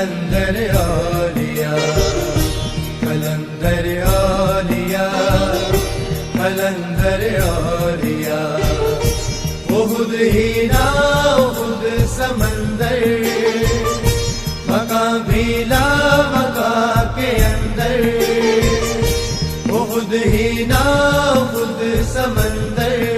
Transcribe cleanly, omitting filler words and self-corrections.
कलंदर औलिया, कलंदर औलिया, कलंदर औलिया। उहुद ही ना उहुद समंदर, मका भीला मका के अंदर। उहुद ही ना उहुद समंदर,